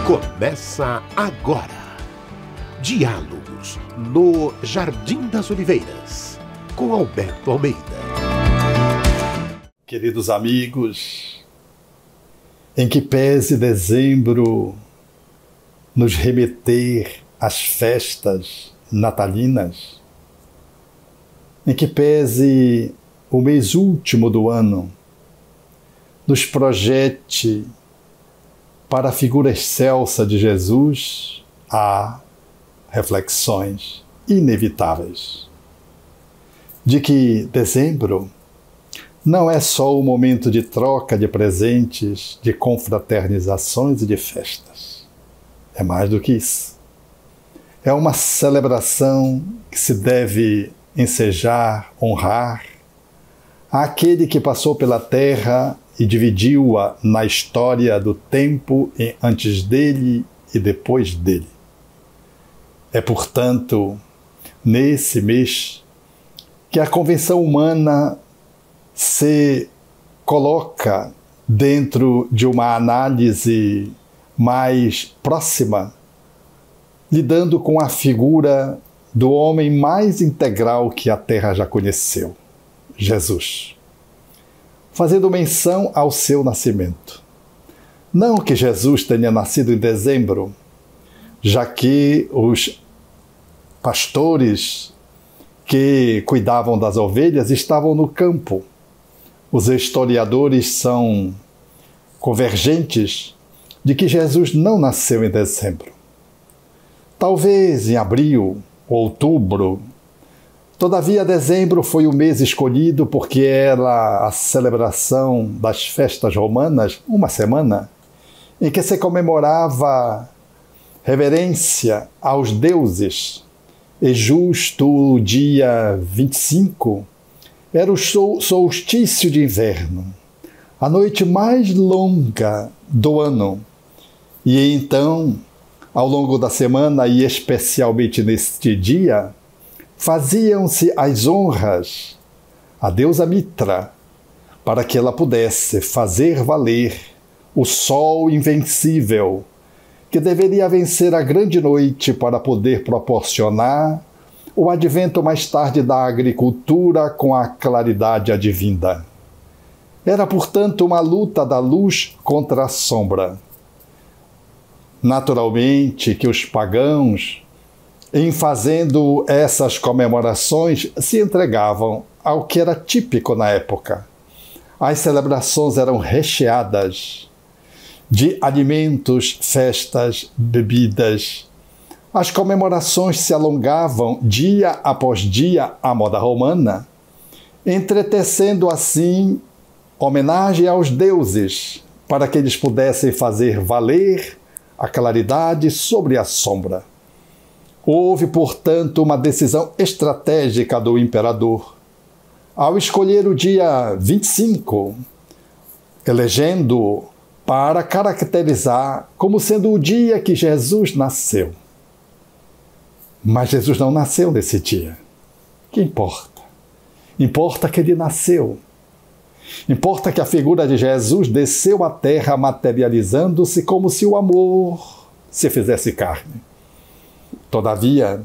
Começa agora. Diálogos no Jardim das Oliveiras, com Alberto Almeida. Queridos amigos, em que pese dezembro nos remeter às festas natalinas, em que pese o mês último do ano nos projete para a figura excelsa de Jesus, há reflexões inevitáveis de que dezembro não é só o momento de troca de presentes, de confraternizações e de festas. É mais do que isso. É uma celebração que se deve ensejar, honrar aquele que passou pela terra e dividiu-a na história do tempo antes dele e depois dele. É, portanto, nesse mês que a convenção humana se coloca dentro de uma análise mais próxima, lidando com a figura do homem mais integral que a Terra já conheceu, Jesus, fazendo menção ao seu nascimento. Não que Jesus tenha nascido em dezembro, já que os pastores que cuidavam das ovelhas estavam no campo. Os historiadores são convergentes de que Jesus não nasceu em dezembro. Talvez em abril, outubro. Todavia, dezembro foi o mês escolhido porque era a celebração das festas romanas, uma semana, em que se comemorava reverência aos deuses. E justo o dia 25 era o solstício de inverno, a noite mais longa do ano. E então, ao longo da semana, e especialmente neste dia, faziam-se as honras à deusa Mitra, para que ela pudesse fazer valer o sol invencível, que deveria vencer a grande noite para poder proporcionar o advento mais tarde da agricultura com a claridade advinda. Era, portanto, uma luta da luz contra a sombra. Naturalmente que os pagãos, em fazendo essas comemorações, se entregavam ao que era típico na época. As celebrações eram recheadas de alimentos, festas, bebidas. As comemorações se alongavam dia após dia à moda romana, entretecendo assim homenagem aos deuses, para que eles pudessem fazer valer a claridade sobre a sombra. Houve, portanto, uma decisão estratégica do imperador, ao escolher o dia 25, elegendo-o para caracterizar como sendo o dia que Jesus nasceu. Mas Jesus não nasceu nesse dia. Que importa? Importa que ele nasceu. Importa que a figura de Jesus desceu à terra materializando-se como se o amor se fizesse carne. Todavia,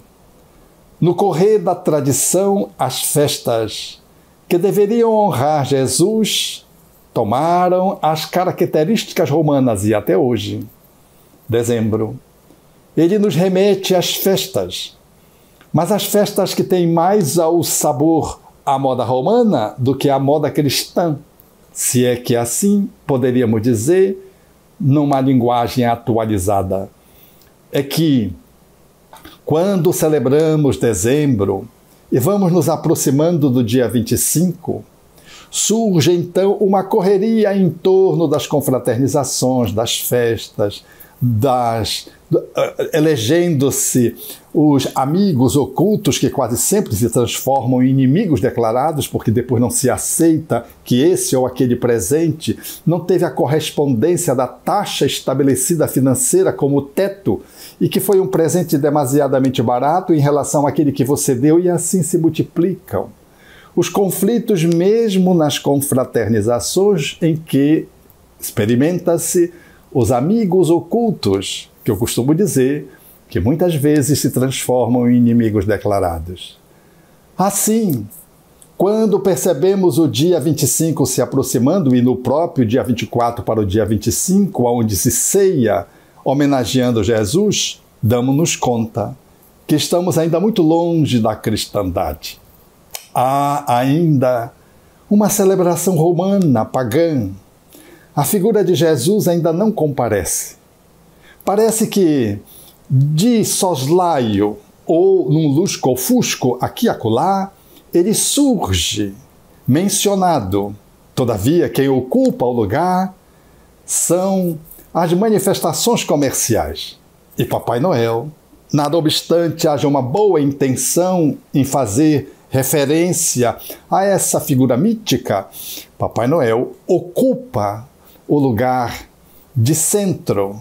no correr da tradição, as festas que deveriam honrar Jesus tomaram as características romanas e até hoje, dezembro, ele nos remete às festas, mas as festas que têm mais ao sabor à moda romana do que à moda cristã, se é que assim poderíamos dizer numa linguagem atualizada. É que quando celebramos dezembro e vamos nos aproximando do dia 25, surge então uma correria em torno das confraternizações, das festas, elegendo-se os amigos ocultos que quase sempre se transformam em inimigos declarados, porque depois não se aceita que esse ou aquele presente não teve a correspondência da taxa estabelecida financeira como teto e que foi um presente demasiadamente barato em relação àquele que você deu, e assim se multiplicam os conflitos mesmo nas confraternizações em que experimenta-se os amigos ocultos que eu costumo dizer que muitas vezes se transformam em inimigos declarados. Assim, quando percebemos o dia 25 se aproximando e no próprio dia 24 para o dia 25, onde se ceia homenageando Jesus, damos-nos conta que estamos ainda muito longe da cristandade. Há ainda uma celebração romana, pagã. A figura de Jesus ainda não comparece. Parece que, de soslaio ou num lusco-fusco aqui e acolá, ele surge, mencionado. Todavia, quem ocupa o lugar são as manifestações comerciais. E Papai Noel, nada obstante haja uma boa intenção em fazer referência a essa figura mítica, Papai Noel ocupa o lugar de centro,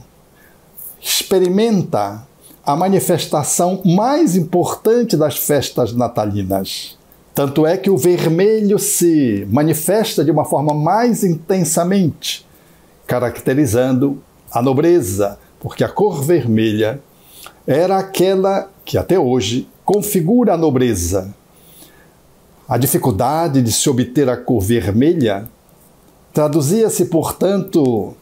experimenta a manifestação mais importante das festas natalinas. Tanto é que o vermelho se manifesta de uma forma mais intensamente, caracterizando a nobreza, porque a cor vermelha era aquela que até hoje configura a nobreza. A dificuldade de se obter a cor vermelha traduzia-se, portanto,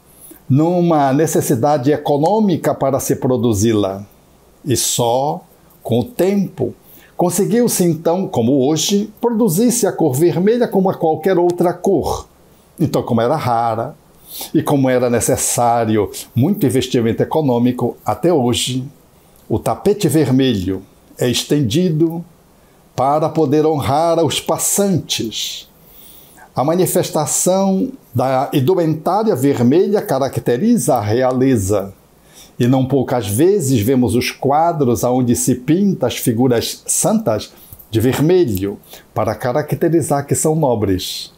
numa necessidade econômica para se produzi-la. E só com o tempo conseguiu-se então, como hoje, produzir-se a cor vermelha como a qualquer outra cor. Então, como era rara e como era necessário muito investimento econômico, até hoje, o tapete vermelho é estendido para poder honrar os passantes. A manifestação da indumentária vermelha caracteriza a realeza. E não poucas vezes vemos os quadros onde se pinta as figuras santas de vermelho, para caracterizar que são nobres.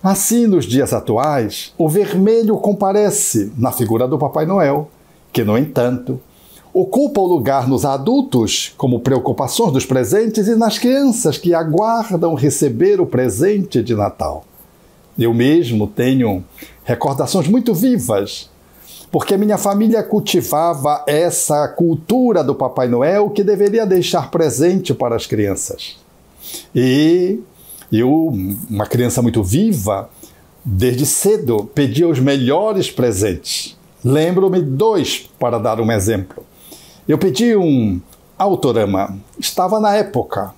Assim, nos dias atuais, o vermelho comparece na figura do Papai Noel, que, no entanto, ocupa o lugar nos adultos como preocupações dos presentes e nas crianças que aguardam receber o presente de Natal. Eu mesmo tenho recordações muito vivas, porque minha família cultivava essa cultura do Papai Noel que deveria deixar presente para as crianças. E eu, uma criança muito viva, desde cedo pedia os melhores presentes. Lembro-me 2 para dar um exemplo. Eu pedi um autorama, estava na época,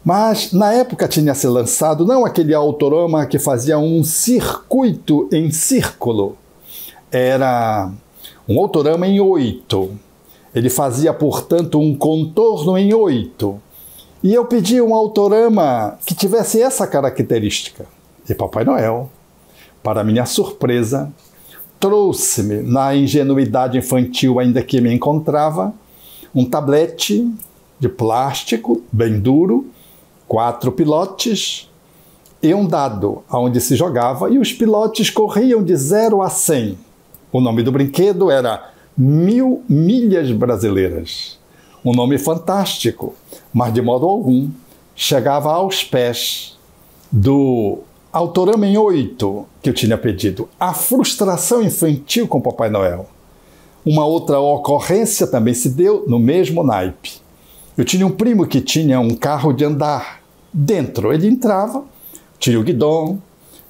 mas na época tinha se lançado não aquele autorama que fazia um circuito em círculo, era um autorama em 8. Ele fazia, portanto, um contorno em 8. E eu pedi um autorama que tivesse essa característica. E Papai Noel, para minha surpresa, trouxe-me, na ingenuidade infantil ainda que me encontrava, um tablete de plástico bem duro, 4 pilotes e um dado onde se jogava, e os pilotes corriam de 0 a 100. O nome do brinquedo era 1000 milhas brasileiras. Um nome fantástico, mas de modo algum chegava aos pés do autorama em 8 que eu tinha pedido. A frustração infantil com Papai Noel. Uma outra ocorrência também se deu no mesmo naipe. Eu tinha um primo que tinha um carro de andar. Dentro ele entrava, tinha o guidão,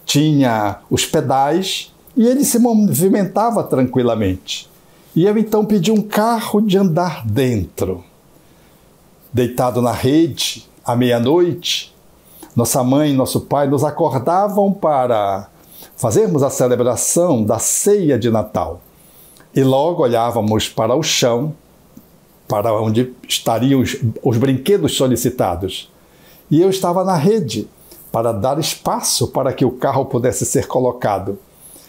tinha os pedais e ele se movimentava tranquilamente. E eu então pedi um carro de andar dentro. Deitado na rede, à meia-noite, nossa mãe e nosso pai nos acordavam para fazermos a celebração da ceia de Natal. E logo olhávamos para o chão, para onde estariam os brinquedos solicitados. E eu estava na rede para dar espaço para que o carro pudesse ser colocado.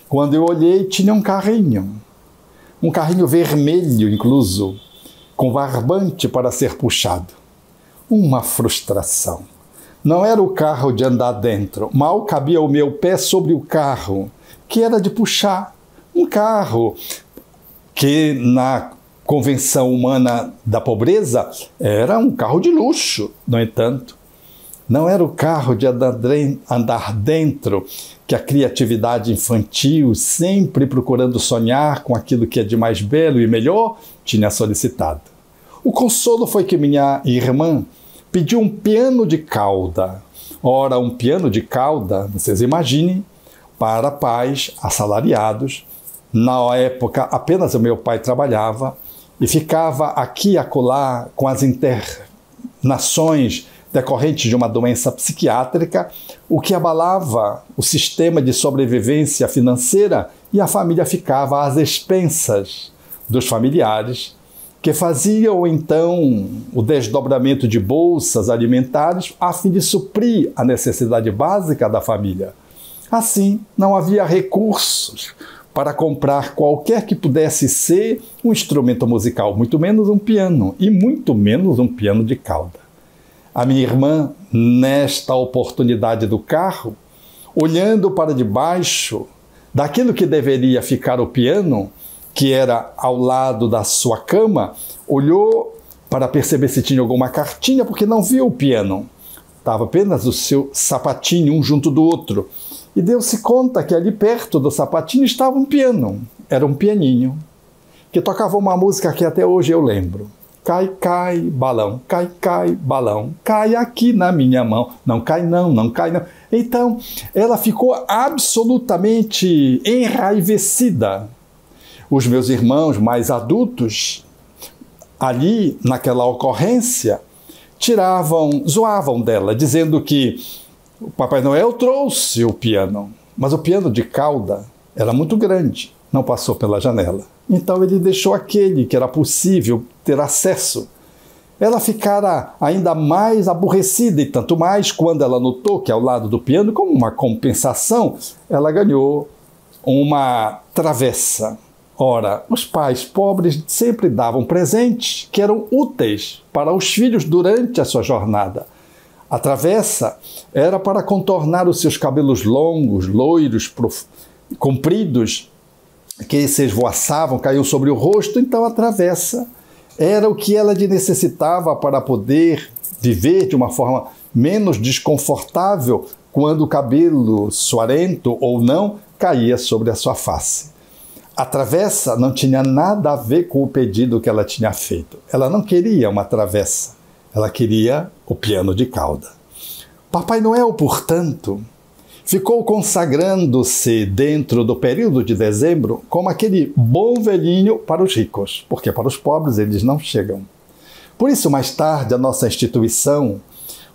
Quando eu olhei, tinha um carrinho vermelho incluso, com barbante para ser puxado. Uma frustração. Não era o carro de andar dentro, mal cabia o meu pé sobre o carro, que era de puxar. Um carro que na convenção humana da pobreza era um carro de luxo. No entanto, Não era o carro de andar dentro que a criatividade infantil, sempre procurando sonhar com aquilo que é de mais belo e melhor, tinha solicitado. O consolo foi que minha irmã pediu um piano de cauda. Ora, um piano de cauda, vocês imaginem, para pais assalariados. Na época, apenas o meu pai trabalhava e ficava aqui e acolá com as internações decorrentes de uma doença psiquiátrica, o que abalava o sistema de sobrevivência financeira, e a família ficava às expensas dos familiares, que faziam então o desdobramento de bolsas alimentares a fim de suprir a necessidade básica da família. Assim, não havia recursos para comprar qualquer que pudesse ser um instrumento musical, muito menos um piano, e muito menos um piano de cauda. A minha irmã, nesta oportunidade do carro, olhando para debaixo daquilo que deveria ficar o piano, que era ao lado da sua cama, olhou para perceber se tinha alguma cartinha, porque não viu o piano. Estava apenas o seu sapatinho, um junto do outro. E deu-se conta que ali perto do sapatinho estava um piano. Era um pianinho, que tocava uma música que até hoje eu lembro. Cai, cai, balão, cai, cai, balão, cai aqui na minha mão. Não cai não, não cai não. Então, ela ficou absolutamente enraivecida. Os meus irmãos mais adultos, ali naquela ocorrência, zoavam dela, dizendo que o Papai Noel trouxe o piano, mas o piano de cauda era muito grande, não passou pela janela. Então ele deixou aquele que era possível ter acesso. Ela ficara ainda mais aborrecida, e tanto mais quando ela notou que ao lado do piano, como uma compensação, ela ganhou uma travessa. Ora, os pais pobres sempre davam presentes que eram úteis para os filhos durante a sua jornada. A travessa era para contornar os seus cabelos longos, loiros, compridos, que se esvoaçavam, caíam sobre o rosto. Então a travessa era o que ela necessitava para poder viver de uma forma menos desconfortável quando o cabelo suarento ou não caía sobre a sua face. A travessa não tinha nada a ver com o pedido que ela tinha feito. Ela não queria uma travessa, ela queria o piano de cauda. Papai Noel, portanto, ficou consagrando-se dentro do período de dezembro como aquele bom velhinho para os ricos, porque para os pobres eles não chegam. Por isso, mais tarde, a nossa instituição,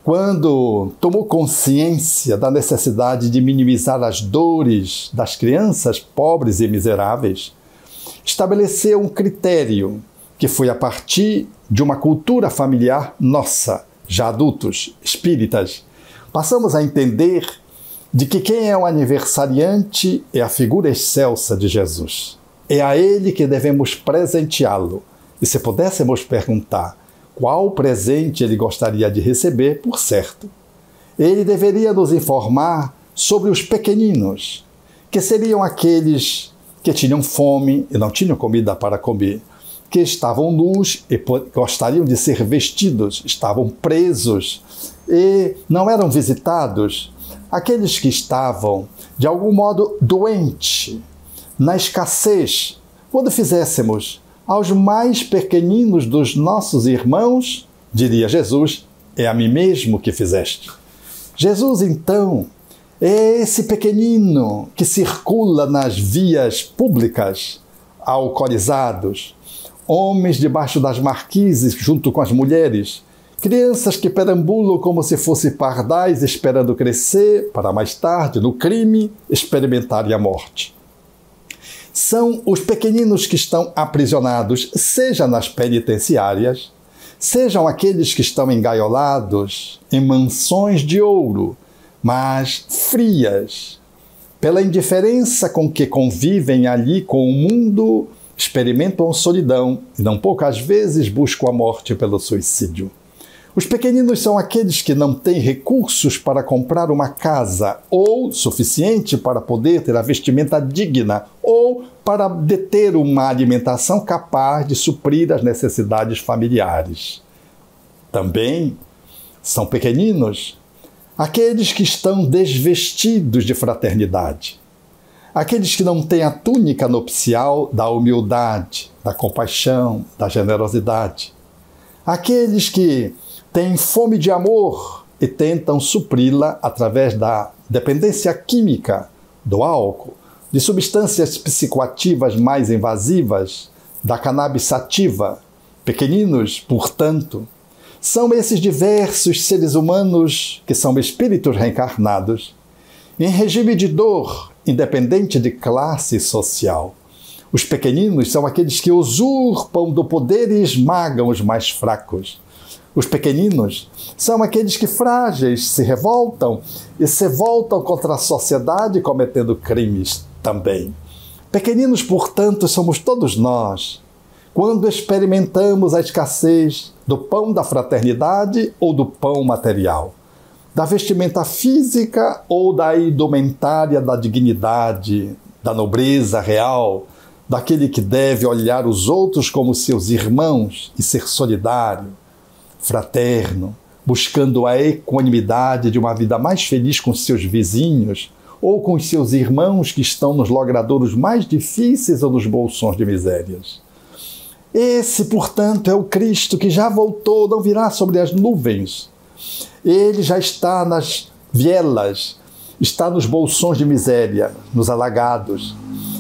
quando tomou consciência da necessidade de minimizar as dores das crianças pobres e miseráveis, estabeleceu um critério que foi a partir de uma cultura familiar nossa, já adultos, espíritas. Passamos a entender de que quem é o aniversariante é a figura excelsa de Jesus. É a ele que devemos presenteá-lo. E se pudéssemos perguntar qual presente ele gostaria de receber, por certo, ele deveria nos informar sobre os pequeninos, que seriam aqueles que tinham fome e não tinham comida para comer, que estavam nus e gostariam de ser vestidos, estavam presos e não eram visitados, aqueles que estavam, de algum modo, doentes, na escassez. Quando fizéssemos aos mais pequeninos dos nossos irmãos, diria Jesus, é a mim mesmo que fizeste. Jesus, então, é esse pequenino que circula nas vias públicas, alcoolizados, homens debaixo das marquises junto com as mulheres, crianças que perambulam como se fossem pardais esperando crescer para mais tarde, no crime, experimentarem a morte. São os pequeninos que estão aprisionados, seja nas penitenciárias, sejam aqueles que estão engaiolados em mansões de ouro, mas frias, pela indiferença com que convivem ali com o mundo, experimentam solidão e não poucas vezes buscam a morte pelo suicídio. Os pequeninos são aqueles que não têm recursos para comprar uma casa ou suficiente para poder ter a vestimenta digna ou para deter uma alimentação capaz de suprir as necessidades familiares. Também são pequeninos aqueles que estão desvestidos de fraternidade, aqueles que não têm a túnica nupcial da humildade, da compaixão, da generosidade, aqueles que têm fome de amor e tentam supri-la através da dependência química, do álcool, de substâncias psicoativas mais invasivas, da cannabis sativa. Pequeninos, portanto, são esses diversos seres humanos que são espíritos reencarnados, em regime de dor, independente de classe social. Os pequeninos são aqueles que usurpam do poder e esmagam os mais fracos. Os pequeninos são aqueles que frágeis se revoltam e se voltam contra a sociedade cometendo crimes também. Pequeninos, portanto, somos todos nós, quando experimentamos a escassez do pão da fraternidade ou do pão material, da vestimenta física ou da indumentária da dignidade, da nobreza real, daquele que deve olhar os outros como seus irmãos e ser solidário, fraterno, buscando a equanimidade de uma vida mais feliz com seus vizinhos ou com os seus irmãos que estão nos logradouros mais difíceis ou nos bolsões de misérias. Esse, portanto, é o Cristo que já voltou, não virá sobre as nuvens. Ele já está nas vielas, está nos bolsões de miséria, nos alagados.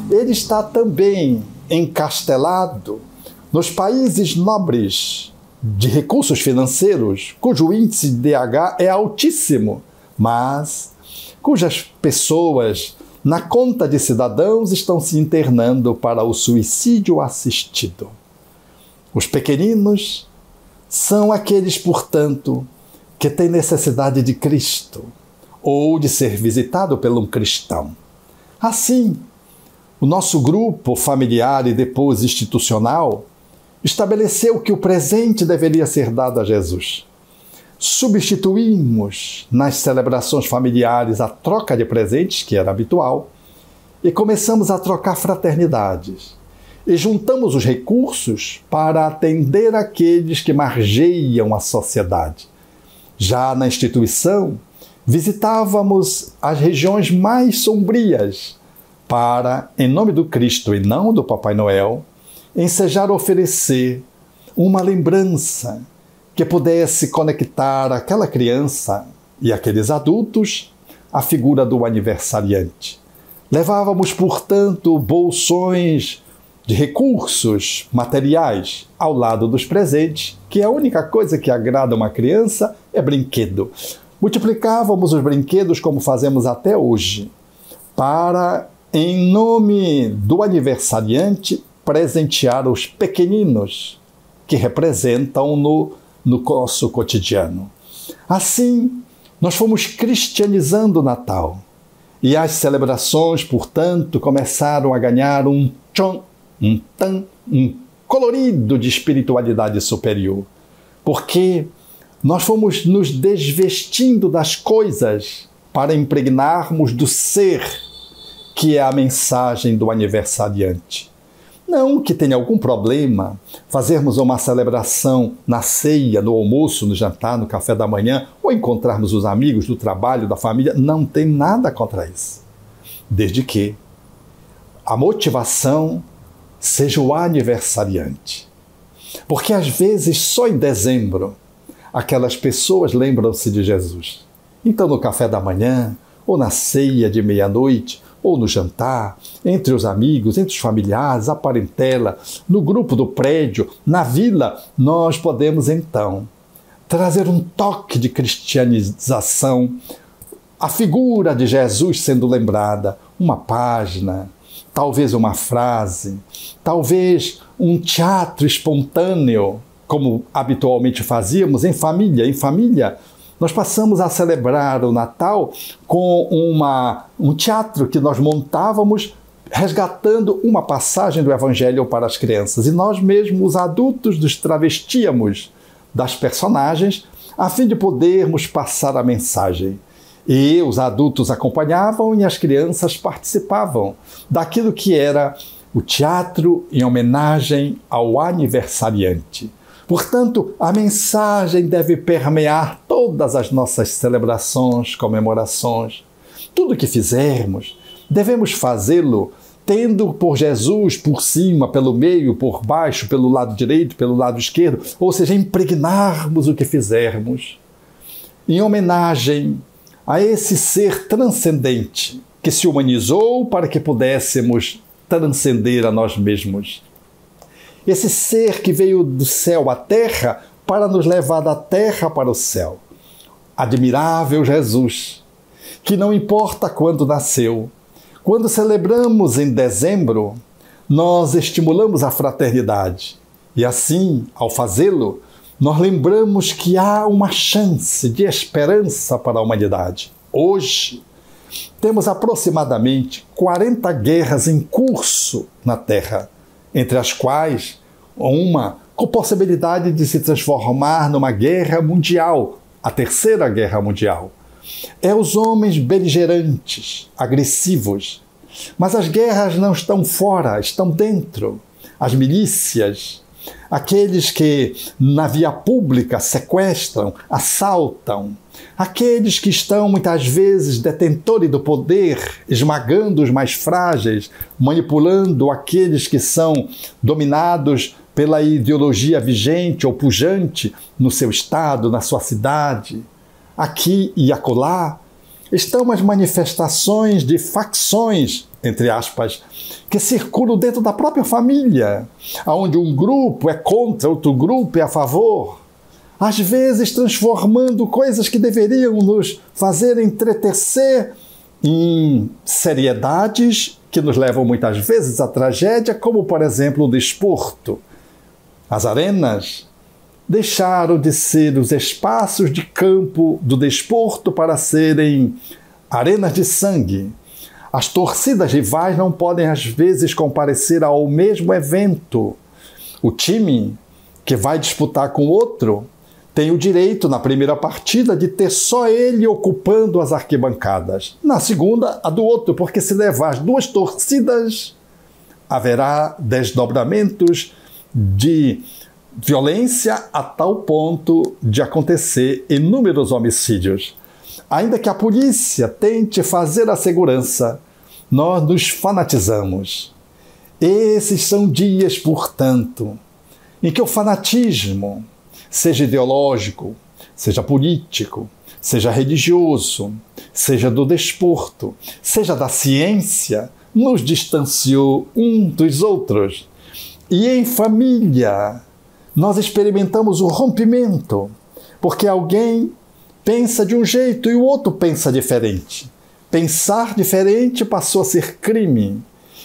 Ele está também encastelado nos países nobres de recursos financeiros, cujo índice de DH é altíssimo, mas cujas pessoas, na conta de cidadãos, estão se internando para o suicídio assistido. Os pequeninos são aqueles, portanto, que têm necessidade de Cristo ou de ser visitado por um cristão. Assim, o nosso grupo familiar e depois institucional estabeleceu que o presente deveria ser dado a Jesus. Substituímos nas celebrações familiares a troca de presentes, que era habitual, e começamos a trocar fraternidades. E juntamos os recursos para atender aqueles que margeiam a sociedade. Já na instituição, visitávamos as regiões mais sombrias para, em nome do Cristo e não do Papai Noel, ensejar oferecer uma lembrança que pudesse conectar aquela criança e aqueles adultos à figura do aniversariante. Levávamos, portanto, bolsões de recursos materiais ao lado dos presentes, que a única coisa que agrada uma criança é brinquedo. Multiplicávamos os brinquedos como fazemos até hoje, para, em nome do aniversariante, presentear os pequeninos que representam no nosso cotidiano. Assim, nós fomos cristianizando o Natal. E as celebrações, portanto, começaram a ganhar um tchon, um tan, um colorido de espiritualidade superior. Porque nós fomos nos desvestindo das coisas para impregnarmos do ser, que é a mensagem do aniversariante. Não que tenha algum problema fazermos uma celebração na ceia, no almoço, no jantar, no café da manhã, ou encontrarmos os amigos do trabalho, da família. Não tem nada contra isso. Desde que a motivação seja o aniversariante. Porque às vezes só em dezembro aquelas pessoas lembram-se de Jesus. Então no café da manhã, ou na ceia de meia-noite, ou no jantar, entre os amigos, entre os familiares, a parentela, no grupo do prédio, na vila, nós podemos então trazer um toque de cristianização, a figura de Jesus sendo lembrada, uma página, talvez uma frase, talvez um teatro espontâneo, como habitualmente fazíamos em família. Em família, nós passamos a celebrar o Natal com um teatro que nós montávamos, resgatando uma passagem do Evangelho para as crianças. E nós mesmos, os adultos, nos travestíamos das personagens a fim de podermos passar a mensagem. E os adultos acompanhavam e as crianças participavam daquilo que era o teatro em homenagem ao aniversariante. Portanto, a mensagem deve permear todas as nossas celebrações, comemorações. Tudo que fizermos, devemos fazê-lo tendo por Jesus por cima, pelo meio, por baixo, pelo lado direito, pelo lado esquerdo, ou seja, impregnarmos o que fizermos em homenagem a esse ser transcendente que se humanizou para que pudéssemos transcender a nós mesmos. Esse ser que veio do céu à terra para nos levar da terra para o céu. Admirável Jesus, que não importa quando nasceu. Quando celebramos em dezembro, nós estimulamos a fraternidade. E assim, ao fazê-lo, nós lembramos que há uma chance de esperança para a humanidade. Hoje, temos aproximadamente 40 guerras em curso na Terra, entre as quais uma com possibilidade de se transformar numa guerra mundial, a Terceira Guerra Mundial. É os homens beligerantes, agressivos. Mas as guerras não estão fora, estão dentro. As milícias, aqueles que na via pública sequestram, assaltam, aqueles que estão muitas vezes detentores do poder, esmagando os mais frágeis, manipulando aqueles que são dominados pela ideologia vigente ou pujante no seu estado, na sua cidade. Aqui e acolá estão as manifestações de facções, entre aspas, que circulam dentro da própria família, onde um grupo é contra, outro grupo é a favor, às vezes transformando coisas que deveriam nos fazer entretecer em seriedades que nos levam muitas vezes à tragédia, como, por exemplo, o desporto. As arenas deixaram de ser os espaços de campo do desporto para serem arenas de sangue. As torcidas rivais não podem, às vezes, comparecer ao mesmo evento. O time que vai disputar com o outro tem o direito, na primeira partida, de ter só ele ocupando as arquibancadas. Na segunda, a do outro, porque se levar as duas torcidas, haverá desdobramentos de violência a tal ponto de acontecer inúmeros homicídios. Ainda que a polícia tente fazer a segurança, nós nos fanatizamos. Esses são dias, portanto, em que o fanatismo, seja ideológico, seja político, seja religioso, seja do desporto, seja da ciência, nos distanciou um dos outros. E em família, nós experimentamos o rompimento, porque alguém pensa de um jeito e o outro pensa diferente. Pensar diferente passou a ser crime.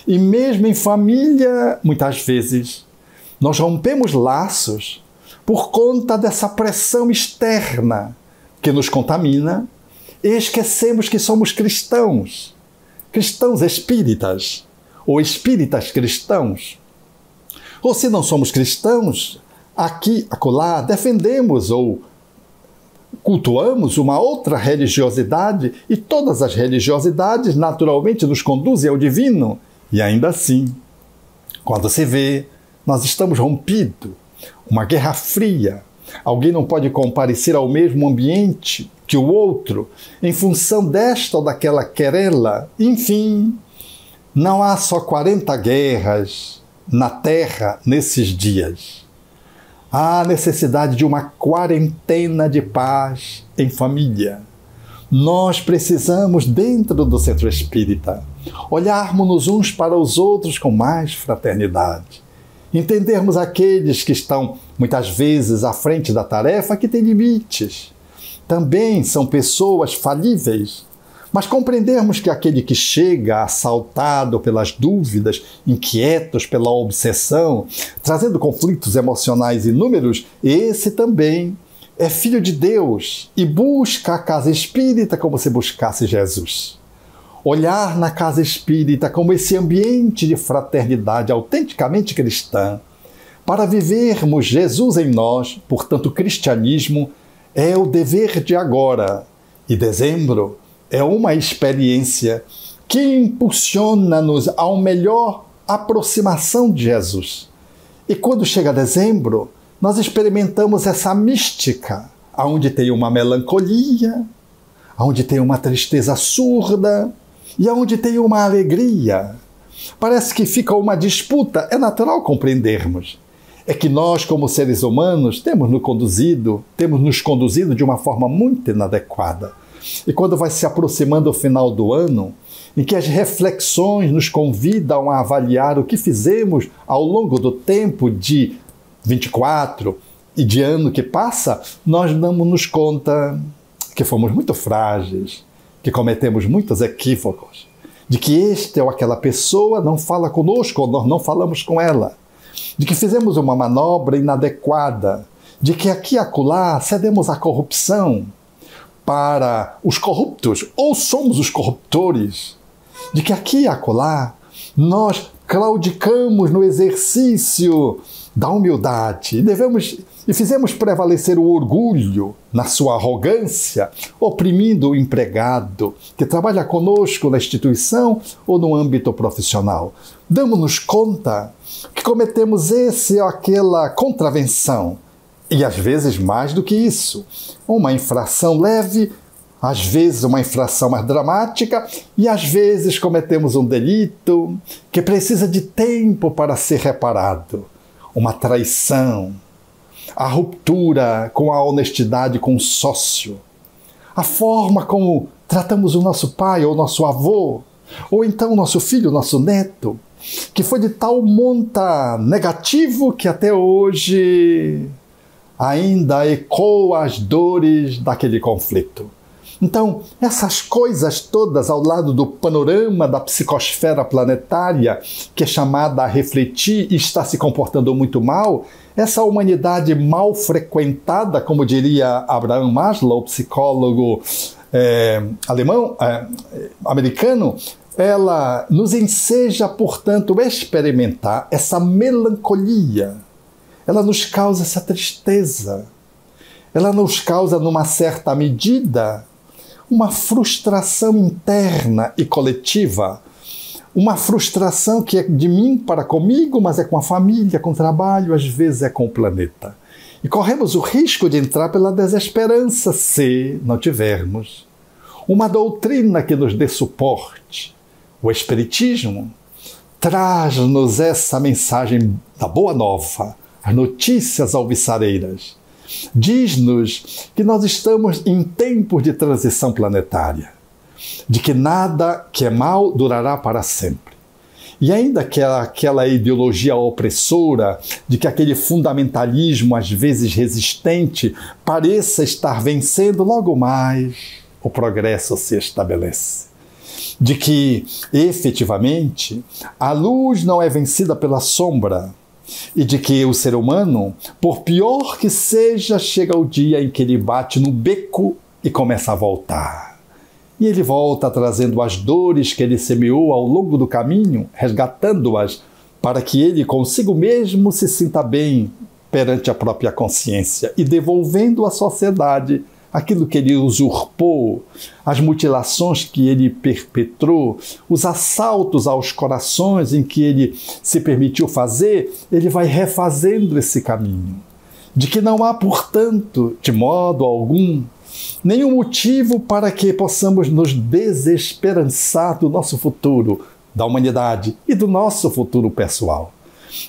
E mesmo em família, muitas vezes, nós rompemos laços por conta dessa pressão externa que nos contamina e esquecemos que somos cristãos, cristãos espíritas ou espíritas cristãos. Ou se não somos cristãos, aqui, acolá, defendemos ou cultuamos uma outra religiosidade e todas as religiosidades naturalmente nos conduzem ao divino. E ainda assim, quando se vê, nós estamos rompidos. Uma guerra fria. Alguém não pode comparecer ao mesmo ambiente que o outro em função desta ou daquela querela. Enfim, não há só 40 guerras na Terra nesses dias. Há necessidade de uma quarentena de paz em família. Nós precisamos, dentro do centro espírita, olharmos uns para os outros com mais fraternidade. Entendermos aqueles que estão, muitas vezes, à frente da tarefa, que têm limites. Também são pessoas falíveis. Mas compreendermos que aquele que chega assaltado pelas dúvidas, inquietos pela obsessão, trazendo conflitos emocionais inúmeros, esse também é filho de Deus e busca a casa espírita como se buscasse Jesus. Olhar na casa espírita como esse ambiente de fraternidade autenticamente cristã, para vivermos Jesus em nós, portanto, o cristianismo é o dever de agora. E dezembro é uma experiência que impulsiona-nos a uma melhor aproximação de Jesus. E quando chega dezembro, nós experimentamos essa mística, onde tem uma melancolia, onde tem uma tristeza surda e onde tem uma alegria. Parece que fica uma disputa, é natural compreendermos. É que nós, como seres humanos, temos nos conduzido de uma forma muito inadequada. E quando vai se aproximando o final do ano, em que as reflexões nos convidam a avaliar o que fizemos ao longo do tempo de 24 e de ano que passa, nós damos-nos conta que fomos muito frágeis, que cometemos muitos equívocos, de que este ou aquela pessoa não fala conosco ou nós não falamos com ela, de que fizemos uma manobra inadequada, de que aqui e acolá cedemos à corrupção para os corruptos ou somos os corruptores, de que aqui e acolá nós claudicamos no exercício da humildade e fizemos prevalecer o orgulho na sua arrogância, oprimindo o empregado que trabalha conosco na instituição ou no âmbito profissional. Damos-nos conta que cometemos esse ou aquela contravenção e às vezes mais do que isso, uma infração leve, às vezes uma infração mais dramática e às vezes cometemos um delito que precisa de tempo para ser reparado. Uma traição, a ruptura com a honestidade com o sócio, a forma como tratamos o nosso pai ou nosso avô, ou então o nosso filho, o nosso neto, que foi de tal monta negativo que até hoje ainda ecoa as dores daquele conflito. Então, essas coisas todas ao lado do panorama da psicosfera planetária, que é chamada a refletir e está se comportando muito mal, essa humanidade mal frequentada, como diria Abraham Maslow, psicólogo americano, ela nos enseja, portanto, experimentar essa melancolia. Ela nos causa essa tristeza. Ela nos causa, numa certa medida, uma frustração interna e coletiva, uma frustração que é de mim para comigo, mas é com a família, com o trabalho, às vezes é com o planeta. E corremos o risco de entrar pela desesperança se não tivermos uma doutrina que nos dê suporte. O Espiritismo traz-nos essa mensagem da Boa Nova, as notícias alvissareiras. Diz-nos que nós estamos em tempos de transição planetária, de que nada que é mal durará para sempre. E ainda que aquela ideologia opressora, de que aquele fundamentalismo, às vezes resistente, pareça estar vencendo, logo mais o progresso se estabelece. De que, efetivamente, a luz não é vencida pela sombra, e de que o ser humano, por pior que seja, chega o dia em que ele bate no beco e começa a voltar. E ele volta trazendo as dores que ele semeou ao longo do caminho, resgatando-as para que ele consigo mesmo se sinta bem perante a própria consciência e devolvendo à sociedade aquilo que ele usurpou, as mutilações que ele perpetrou, os assaltos aos corações em que ele se permitiu fazer, ele vai refazendo esse caminho. De que não há, portanto, de modo algum, nenhum motivo para que possamos nos desesperançar do nosso futuro, da humanidade e do nosso futuro pessoal.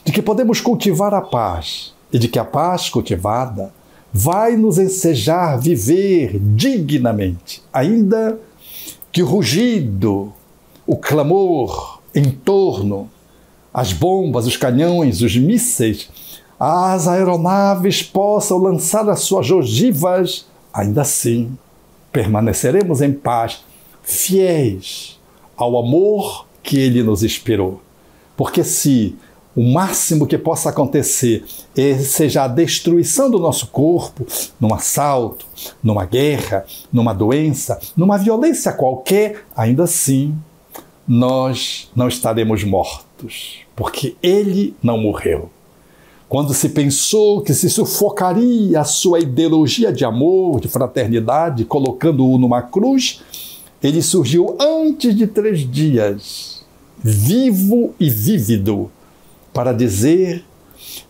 De que podemos cultivar a paz e de que a paz cultivada vai nos ensejar viver dignamente, ainda que o rugido, o clamor em torno, as bombas, os canhões, os mísseis, as aeronaves possam lançar as suas ogivas, ainda assim permaneceremos em paz, fiéis ao amor que ele nos inspirou. Porque se o máximo que possa acontecer seja a destruição do nosso corpo, num assalto, numa guerra, numa doença, numa violência qualquer, ainda assim nós não estaremos mortos, porque ele não morreu. Quando se pensou que se sufocaria a sua ideologia de amor, de fraternidade, colocando-o numa cruz, ele surgiu antes de 3 dias, vivo e vívido, para dizer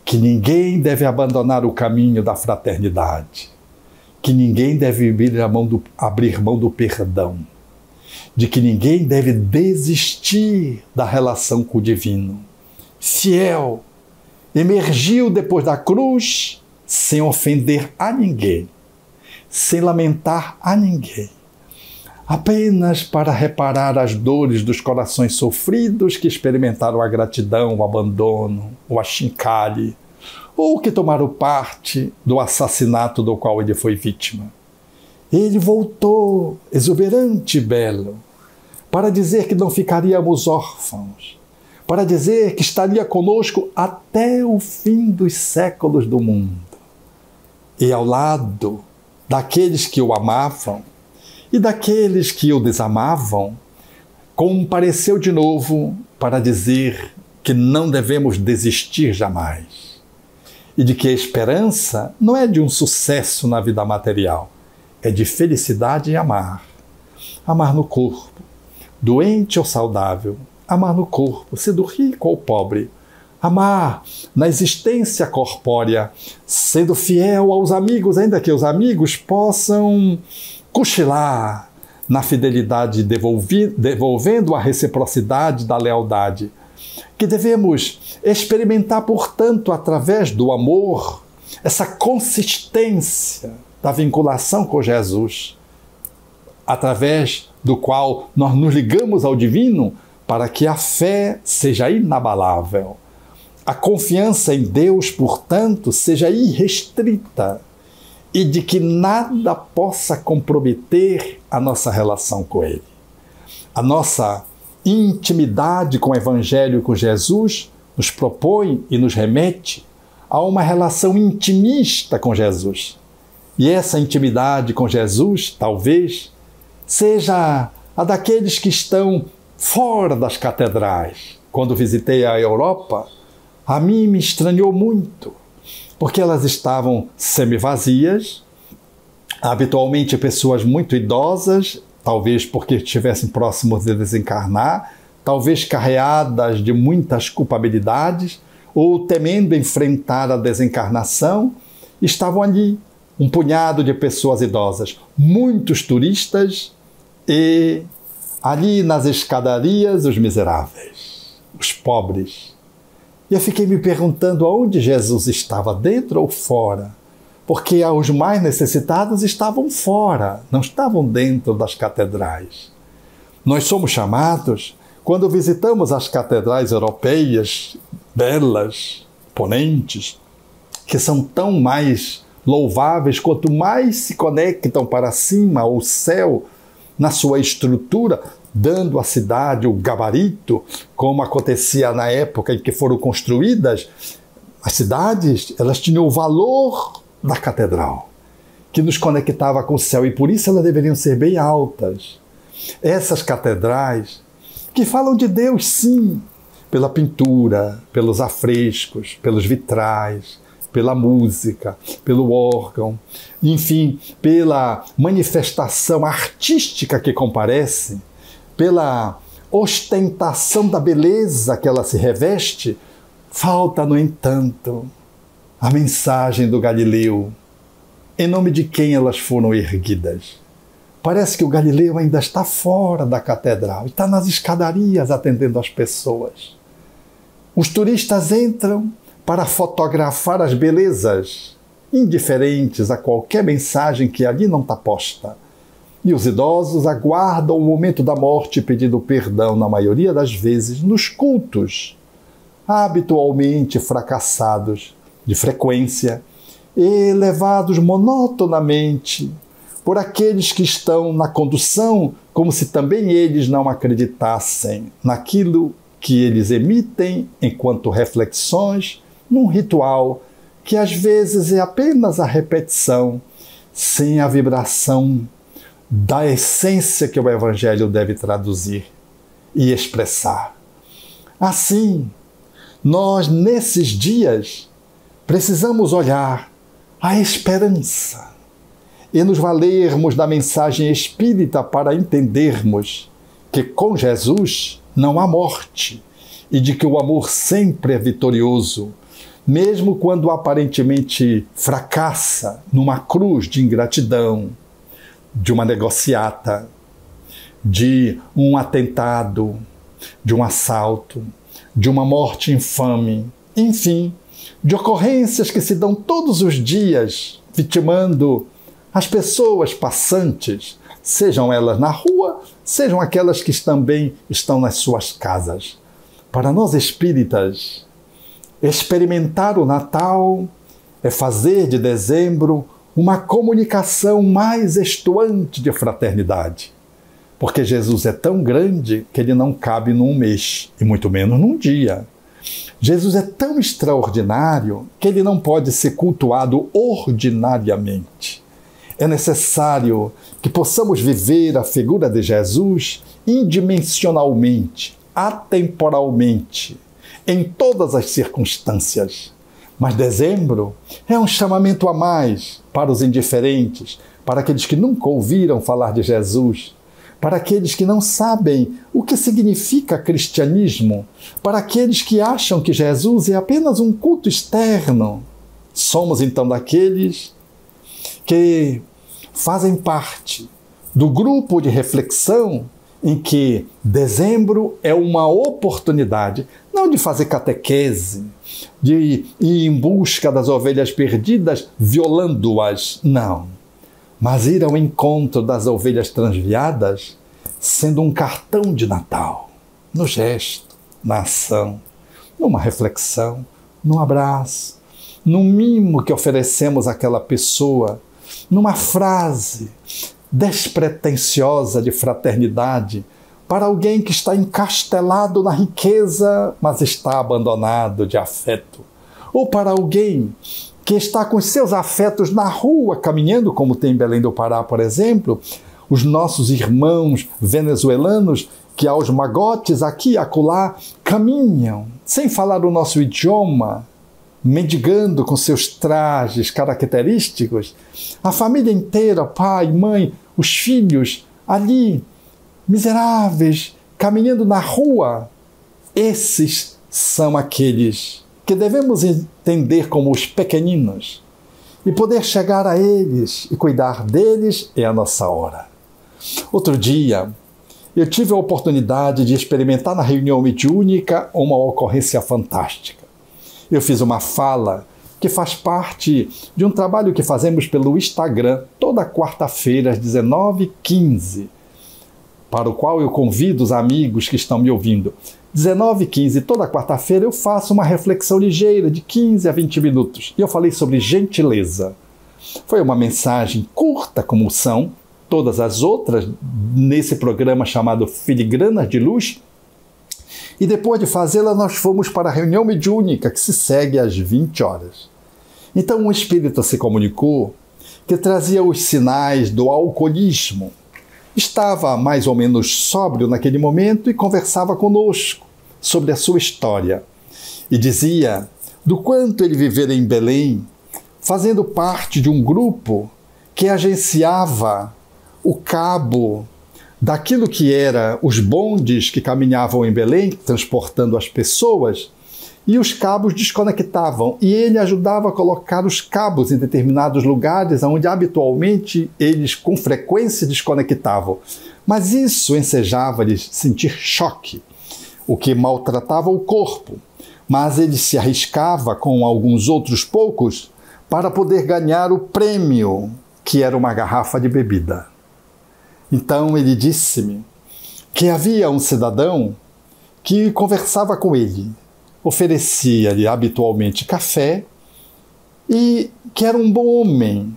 que ninguém deve abandonar o caminho da fraternidade, que ninguém deve abrir mão do perdão, de que ninguém deve desistir da relação com o divino. Fiel, emergiu depois da cruz sem ofender a ninguém, sem lamentar a ninguém, apenas para reparar as dores dos corações sofridos que experimentaram a gratidão, o abandono, o achincalhe, ou que tomaram parte do assassinato do qual ele foi vítima. Ele voltou, exuberante e belo, para dizer que não ficaríamos órfãos, para dizer que estaria conosco até o fim dos séculos do mundo. E ao lado daqueles que o amavam e daqueles que o desamavam, compareceu de novo para dizer que não devemos desistir jamais. E de que a esperança não é de um sucesso na vida material, é de felicidade em amar. Amar no corpo, doente ou saudável, amar no corpo, sendo rico ou pobre, amar na existência corpórea, sendo fiel aos amigos, ainda que os amigos possam cochilar na fidelidade, devolvendo a reciprocidade da lealdade, que devemos experimentar, portanto, através do amor, essa consistência da vinculação com Jesus, através do qual nós nos ligamos ao divino para que a fé seja inabalável. A confiança em Deus, portanto, seja irrestrita e de que nada possa comprometer a nossa relação com Ele. A nossa intimidade com o Evangelho e com Jesus nos propõe e nos remete a uma relação intimista com Jesus. E essa intimidade com Jesus, talvez, seja a daqueles que estão fora das catedrais. Quando visitei a Europa, a mim me estranhou muito, porque elas estavam semivazias, habitualmente pessoas muito idosas, talvez porque estivessem próximos de desencarnar, talvez carreadas de muitas culpabilidades, ou temendo enfrentar a desencarnação, estavam ali um punhado de pessoas idosas, muitos turistas e ali nas escadarias os miseráveis, os pobres. E eu fiquei me perguntando aonde Jesus estava, dentro ou fora? Porque os mais necessitados estavam fora, não estavam dentro das catedrais. Nós somos chamados, quando visitamos as catedrais europeias, belas, imponentes, que são tão mais louváveis quanto mais se conectam para cima ao céu na sua estrutura, dando à cidade o gabarito, como acontecia na época em que foram construídas. As cidades, elas tinham o valor da catedral, que nos conectava com o céu, e por isso elas deveriam ser bem altas. Essas catedrais, que falam de Deus, sim, pela pintura, pelos afrescos, pelos vitrais, pela música, pelo órgão, enfim, pela manifestação artística que comparece, pela ostentação da beleza que ela se reveste, falta, no entanto, a mensagem do Galileu, em nome de quem elas foram erguidas. Parece que o Galileu ainda está fora da catedral, está nas escadarias atendendo as pessoas. Os turistas entram para fotografar as belezas, indiferentes a qualquer mensagem que ali não está posta. E os idosos aguardam o momento da morte pedindo perdão, na maioria das vezes, nos cultos, habitualmente fracassados de frequência e levados monotonamente por aqueles que estão na condução, como se também eles não acreditassem naquilo que eles emitem enquanto reflexões num ritual que às vezes é apenas a repetição, sem a vibração da essência que o Evangelho deve traduzir e expressar. Assim, nós, nesses dias, precisamos olhar a esperança e nos valermos da mensagem espírita para entendermos que com Jesus não há morte e de que o amor sempre é vitorioso mesmo quando aparentemente fracassa numa cruz de ingratidão, de uma negociata, de um atentado, de um assalto, de uma morte infame, enfim, de ocorrências que se dão todos os dias, vitimando as pessoas passantes, sejam elas na rua, sejam aquelas que também estão nas suas casas. Para nós espíritas, experimentar o Natal é fazer de dezembro uma comunicação mais estuante de fraternidade. Porque Jesus é tão grande que ele não cabe num mês, e muito menos num dia. Jesus é tão extraordinário que ele não pode ser cultuado ordinariamente. É necessário que possamos viver a figura de Jesus indimensionalmente, atemporalmente, em todas as circunstâncias. Mas dezembro é um chamamento a mais para os indiferentes, para aqueles que nunca ouviram falar de Jesus, para aqueles que não sabem o que significa cristianismo, para aqueles que acham que Jesus é apenas um culto externo. Somos então daqueles que fazem parte do grupo de reflexão em que dezembro é uma oportunidade, não de fazer catequese, de ir em busca das ovelhas perdidas, violando-as, não. Mas ir ao encontro das ovelhas transviadas, sendo um cartão de Natal, no gesto, na ação, numa reflexão, num abraço, num mimo que oferecemos àquela pessoa, numa frase despretensiosa de fraternidade para alguém que está encastelado na riqueza, mas está abandonado de afeto, ou para alguém que está com seus afetos na rua, caminhando, como tem em Belém do Pará, por exemplo, os nossos irmãos venezuelanos que aos magotes aqui e acolá caminham, sem falar o nosso idioma, mendigando com seus trajes característicos, a família inteira, pai, mãe, os filhos, ali, miseráveis, caminhando na rua. Esses são aqueles que devemos entender como os pequeninos, e poder chegar a eles e cuidar deles é a nossa hora. Outro dia, eu tive a oportunidade de experimentar na reunião mediúnica uma ocorrência fantástica. Eu fiz uma fala que faz parte de um trabalho que fazemos pelo Instagram toda quarta-feira às 19h15, para o qual eu convido os amigos que estão me ouvindo. 19h15, toda quarta-feira eu faço uma reflexão ligeira de 15 a 20 minutos. E eu falei sobre gentileza. Foi uma mensagem curta, como são todas as outras, nesse programa chamado Filigranas de Luz. E depois de fazê-la, nós fomos para a reunião mediúnica, que se segue às 20 horas. Então um espírito se comunicou que trazia os sinais do alcoolismo. Estava mais ou menos sóbrio naquele momento e conversava conosco sobre a sua história. E dizia do quanto ele vivera em Belém, fazendo parte de um grupo que agenciava o cabo daquilo que era os bondes que caminhavam em Belém, transportando as pessoas, e os cabos desconectavam, e ele ajudava a colocar os cabos em determinados lugares onde habitualmente eles com frequência desconectavam. Mas isso ensejava-lhes sentir choque, o que maltratava o corpo, mas ele se arriscava com alguns outros poucos para poder ganhar o prêmio, que era uma garrafa de bebida. Então ele disse-me que havia um cidadão que conversava com ele, oferecia-lhe habitualmente café e que era um bom homem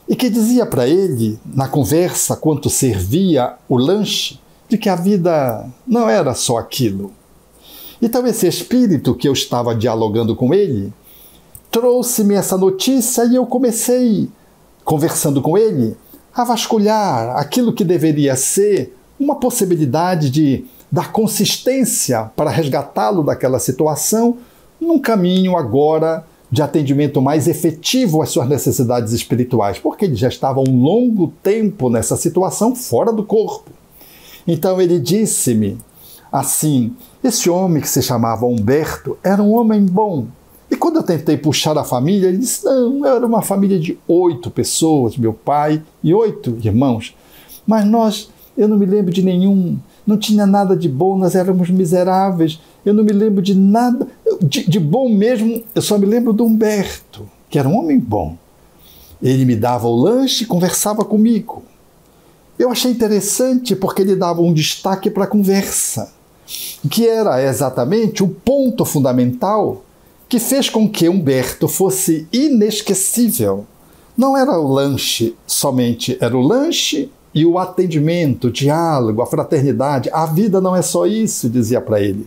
e que dizia para ele, na conversa, quanto servia o lanche, de que a vida não era só aquilo. Então esse espírito que eu estava dialogando com ele trouxe-me essa notícia e eu comecei, conversando com ele, a vasculhar aquilo que deveria ser uma possibilidade de dar consistência para resgatá-lo daquela situação num caminho agora de atendimento mais efetivo às suas necessidades espirituais, porque ele já estava há um longo tempo nessa situação fora do corpo. Então ele disse-me assim, esse homem que se chamava Humberto era um homem bom e quando eu tentei puxar a família, ele disse, não, eu era uma família de 8 pessoas, meu pai e 8 irmãos. Mas eu não me lembro de nenhum, não tinha nada de bom, nós éramos miseráveis, eu não me lembro de nada, de bom mesmo, eu só me lembro do Humberto, que era um homem bom. Ele me dava o lanche e conversava comigo. Eu achei interessante porque ele dava um destaque para a conversa, que era exatamente o ponto fundamental que fez com que Humberto fosse inesquecível. Não era o lanche somente, era o lanche e o atendimento, o diálogo, a fraternidade. A vida não é só isso, dizia para ele.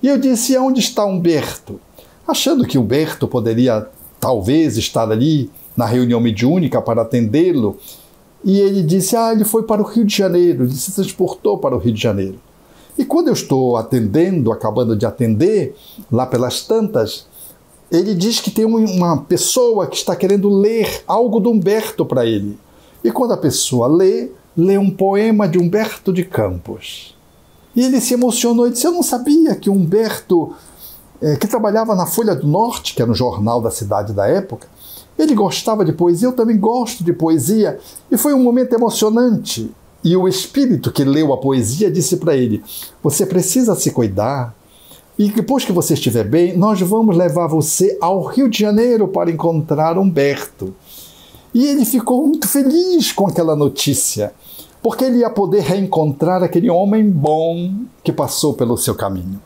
E eu disse, onde está Humberto? Achando que Humberto poderia talvez estar ali na reunião mediúnica para atendê-lo. E ele disse, ele foi para o Rio de Janeiro, ele se transportou para o Rio de Janeiro. E quando eu estou atendendo, acabando de atender, lá pelas tantas, ele diz que tem uma pessoa que está querendo ler algo do Humberto para ele. E quando a pessoa lê um poema de Humberto de Campos. E ele se emocionou e disse, eu não sabia que Humberto, que trabalhava na Folha do Norte, que era um jornal da cidade da época, ele gostava de poesia, eu também gosto de poesia. E foi um momento emocionante. E o espírito que leu a poesia disse para ele, você precisa se cuidar, e depois que você estiver bem, nós vamos levar você ao Rio de Janeiro para encontrar Humberto. E ele ficou muito feliz com aquela notícia, porque ele ia poder reencontrar aquele homem bom que passou pelo seu caminho.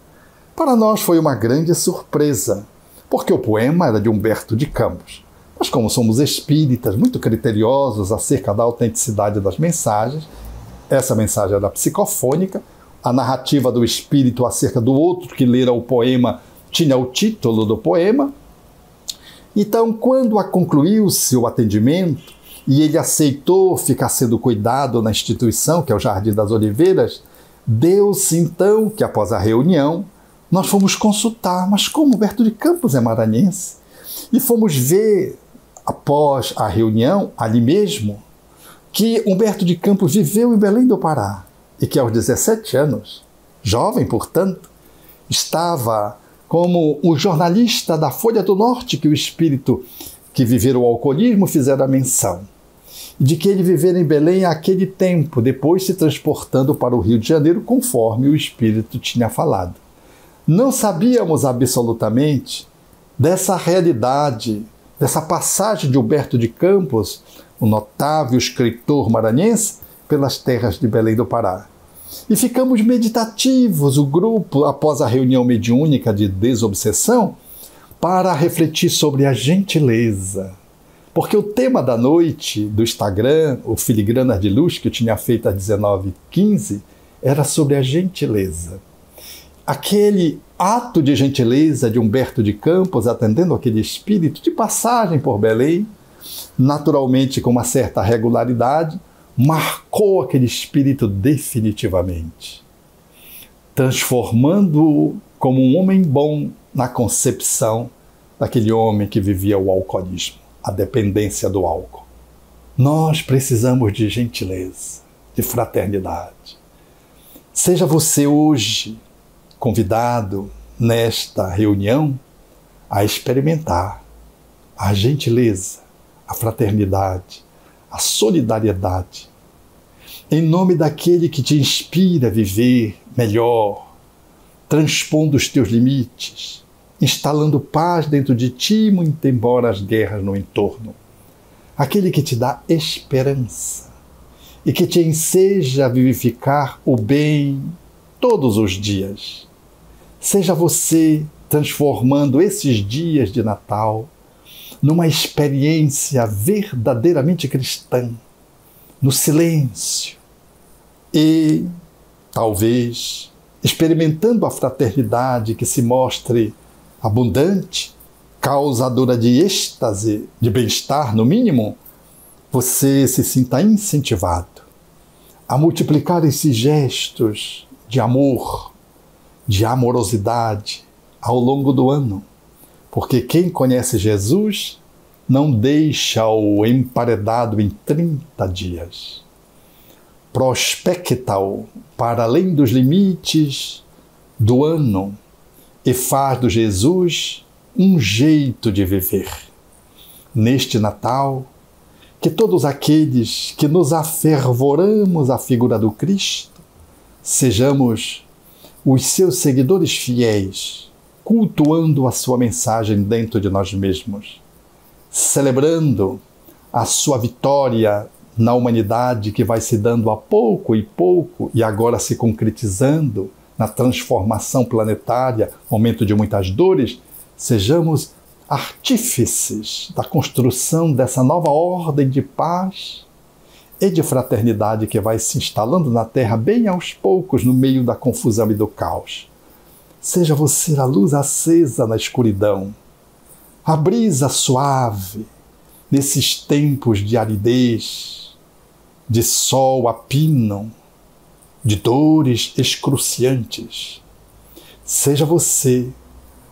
Para nós foi uma grande surpresa, porque o poema era de Humberto de Campos. Mas como somos espíritas, muito criteriosos acerca da autenticidade das mensagens, essa mensagem era psicofônica, a narrativa do espírito acerca do outro que lera o poema tinha o título do poema. Então, quando concluiu-se o atendimento e ele aceitou ficar sendo cuidado na instituição, que é o Jardim das Oliveiras, deu-se então que após a reunião nós fomos consultar, mas como Humberto de Campos é maranhense? E fomos ver, após a reunião, ali mesmo, que Humberto de Campos viveu em Belém do Pará e que aos 17 anos, jovem, portanto, estava como o jornalista da Folha do Norte que o espírito que vivera o alcoolismo fizera menção, de que ele vivera em Belém aquele tempo, depois se transportando para o Rio de Janeiro, conforme o espírito tinha falado. Não sabíamos absolutamente dessa realidade, dessa passagem de Humberto de Campos, o notável escritor maranhense, pelas terras de Belém do Pará. E ficamos meditativos, o grupo, após a reunião mediúnica de desobsessão, para refletir sobre a gentileza. Porque o tema da noite do Instagram, o Filigranas de Luz, que eu tinha feito às 19h15, era sobre a gentileza. Aquele ato de gentileza de Humberto de Campos, atendendo aquele espírito de passagem por Belém, naturalmente com uma certa regularidade, marcou aquele espírito definitivamente, transformando-o como um homem bom na concepção daquele homem que vivia o alcoolismo, a dependência do álcool. Nós precisamos de gentileza, de fraternidade. Seja você hoje convidado nesta reunião a experimentar a gentileza, a fraternidade, a solidariedade, em nome daquele que te inspira a viver melhor, transpondo os teus limites, instalando paz dentro de ti, muito embora as guerras no entorno. Aquele que te dá esperança e que te enseja a vivificar o bem todos os dias. Seja você transformando esses dias de Natal numa experiência verdadeiramente cristã, no silêncio e, talvez, experimentando a fraternidade que se mostre abundante, causadora de êxtase, de bem-estar, no mínimo, você se sinta incentivado a multiplicar esses gestos de amor, de amorosidade ao longo do ano. Porque quem conhece Jesus não deixa-o emparedado em 30 dias. Prospecta-o para além dos limites do ano e faz do Jesus um jeito de viver. Neste Natal, que todos aqueles que nos afervoramos à figura do Cristo, sejamos os seus seguidores fiéis, cultuando a sua mensagem dentro de nós mesmos, celebrando a sua vitória na humanidade que vai se dando a pouco e agora se concretizando na transformação planetária, momento de muitas dores, sejamos artífices da construção dessa nova ordem de paz e de fraternidade que vai se instalando na Terra bem aos poucos no meio da confusão e do caos. Seja você a luz acesa na escuridão, a brisa suave nesses tempos de aridez, de sol a pino, de dores excruciantes. Seja você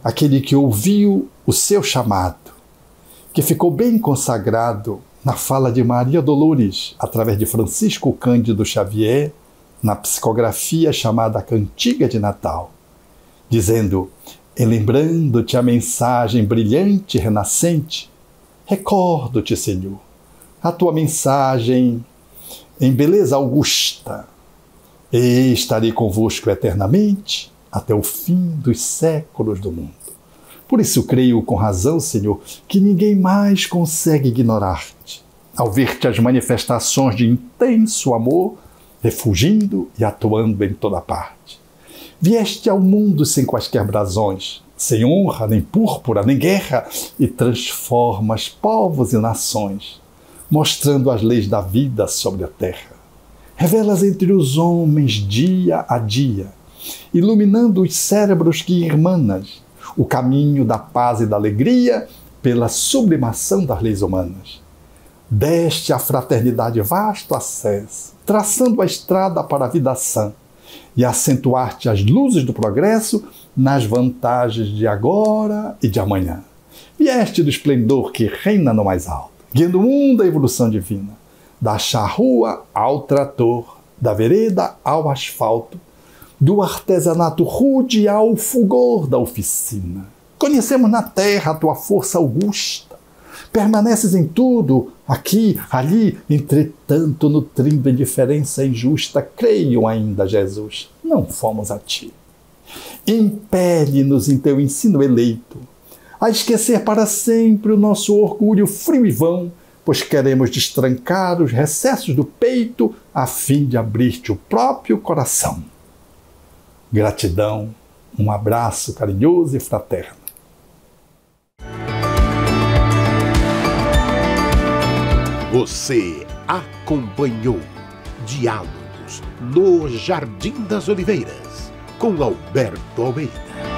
aquele que ouviu o seu chamado, que ficou bem consagrado na fala de Maria Dolores, através de Francisco Cândido Xavier, na psicografia chamada Cantiga de Natal, dizendo, lembrando-te a mensagem brilhante e renascente, recordo-te, Senhor, a tua mensagem em beleza augusta, e estarei convosco eternamente até o fim dos séculos do mundo. Por isso creio com razão, Senhor, que ninguém mais consegue ignorar-te, ao ver-te as manifestações de intenso amor, refugindo e atuando em toda parte. Vieste ao mundo sem quaisquer brasões, sem honra, nem púrpura, nem guerra, e transformas povos e nações, mostrando as leis da vida sobre a terra. Revelas entre os homens dia a dia, iluminando os cérebros que irmanas, o caminho da paz e da alegria pela sublimação das leis humanas. Deste à fraternidade vasto acesso, traçando a estrada para a vida sã, e acentuar-te as luzes do progresso nas vantagens de agora e de amanhã. Vieste do esplendor que reina no mais alto, guiando o mundo à evolução divina, da charrua ao trator, da vereda ao asfalto, do artesanato rude ao fulgor da oficina. Conhecemos na terra a tua força augusta. Permaneces em tudo, aqui, ali, entretanto, nutrindo indiferença injusta. Creio ainda, Jesus, não fomos a ti. Impele-nos em teu ensino eleito a esquecer para sempre o nosso orgulho frio e vão, pois queremos destrancar os recessos do peito a fim de abrir-te o próprio coração. Gratidão, um abraço carinhoso e fraterno. Você acompanhou Diálogos no Jardim das Oliveiras, com Alberto Almeida.